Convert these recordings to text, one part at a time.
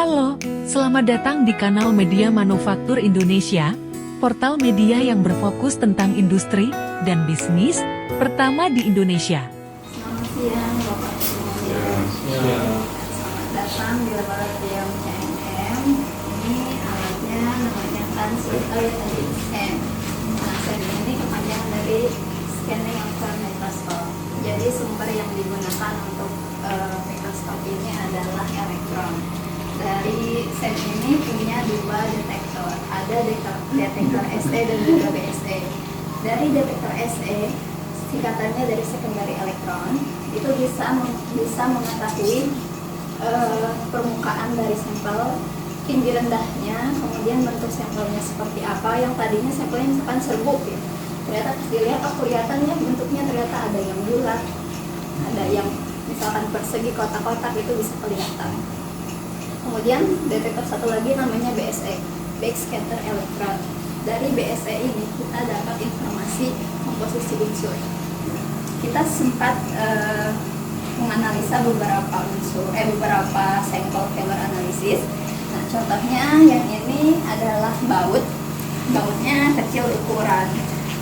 Halo, selamat datang di kanal Media Manufaktur Indonesia, portal media yang berfokus tentang industri dan bisnis pertama di Indonesia. Selamat siang Bapak semuanya. Selamat datang di laboratorium CMM. Ini alatnya namanya Transitoid Scan. Nah, scan ini kepanjangan dari Scanning Electron Microscope. Jadi sumber yang digunakan untuk mikroskop ini adalah elektron. Dari SEM ini punya dua detektor, ada detektor SE dan juga BSE. Dari detektor SE, singkatannya dari secondary elektron, itu bisa mengetahui permukaan dari sampel, tinggi rendahnya, kemudian bentuk sampelnya seperti apa. Yang tadinya sampelnya misalkan serbuk ya, ternyata dilihat kelihatan ya bentuknya ternyata ada yang bulat, ada yang misalkan persegi kotak-kotak, itu bisa kelihatan. Kemudian detektor satu lagi namanya BSE, Backscatter Electrode. Dari BSE ini kita dapat informasi komposisi unsur. Kita sempat menganalisa beberapa sampel Fowler analisis. Nah, contohnya yang ini adalah bautnya kecil ukuran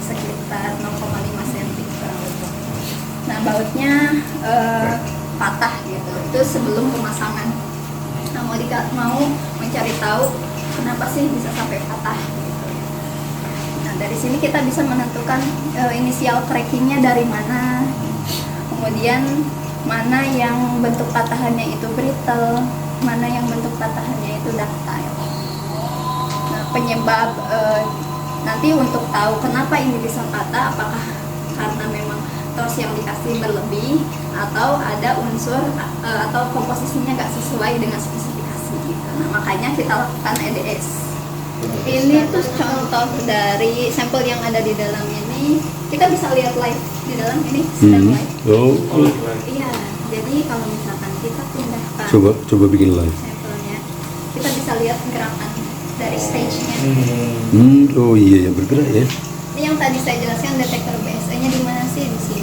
sekitar 0,5 cm kurang lebih. Nah, bautnya patah gitu. Itu sebelum pemasangan. Nah, mau mencari tahu kenapa sih bisa sampai patah gitu. Nah, dari sini kita bisa menentukan inisial crackingnya dari mana, kemudian mana yang bentuk patahannya itu brittle, mana yang bentuk patahannya itu ductile. Nah, penyebab nanti untuk tahu kenapa ini bisa patah, apakah karena memang tos yang dikasih berlebih atau ada unsur atau komposisinya nggak sesuai dengan spesifikasi gitu. Nah, makanya kita lakukan EDS. Ini tuh contoh dari sampel yang ada di dalam ini. Kita bisa lihat live di dalam ini sedang live. Iya, jadi kalau misalkan kita pindahkan coba bikin live sampelnya, kita bisa lihat gerakan dari stage-nya. Oh iya, yang bergerak ya. Ini yang tadi saya jelaskan detektor BSE-nya di mana sih? Di sini.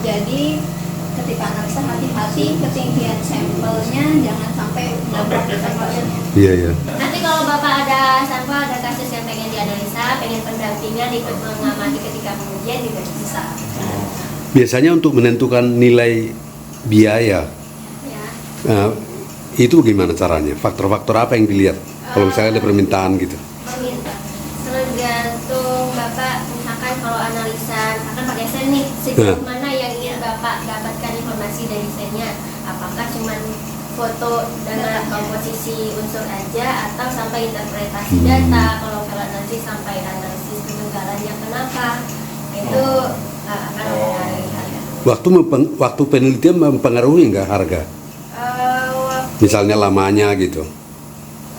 Jadi ketika analisa hati-hati ketinggian sampelnya, jangan sampai nabrak sampelnya. Iya ya. Nanti kalau Bapak ada sampel, ada kasus yang pengen dianalisa, pengen pendampingan, ikut mengamati ketika pengujian juga bisa. Biasanya untuk menentukan nilai biaya, Ya. itu gimana caranya? Faktor-faktor apa yang dilihat? Kalau misalnya ada permintaan gitu. Permintaan. Tergantung Bapak, misalkan kalau analisa, misalkan pakai sen nih, sejauh mana yang ingin Bapak dapatkan informasi dari sennya? Apakah cuma foto dengan komposisi unsur aja atau sampai interpretasi data? Kalau analisis sampai analisis kegagalannya kenapa? Itu akan mempengaruhi harga. Waktu penelitian mempengaruhi nggak harga? Misalnya lamanya gitu.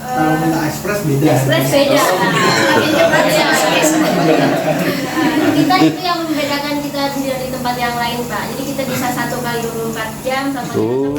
Kalau minta ekspres beda. Ekspres beda. Kita itu yang membedakan kita dari tempat yang lain, Pak. Jadi kita bisa 1 kali 24 jam sama Oh.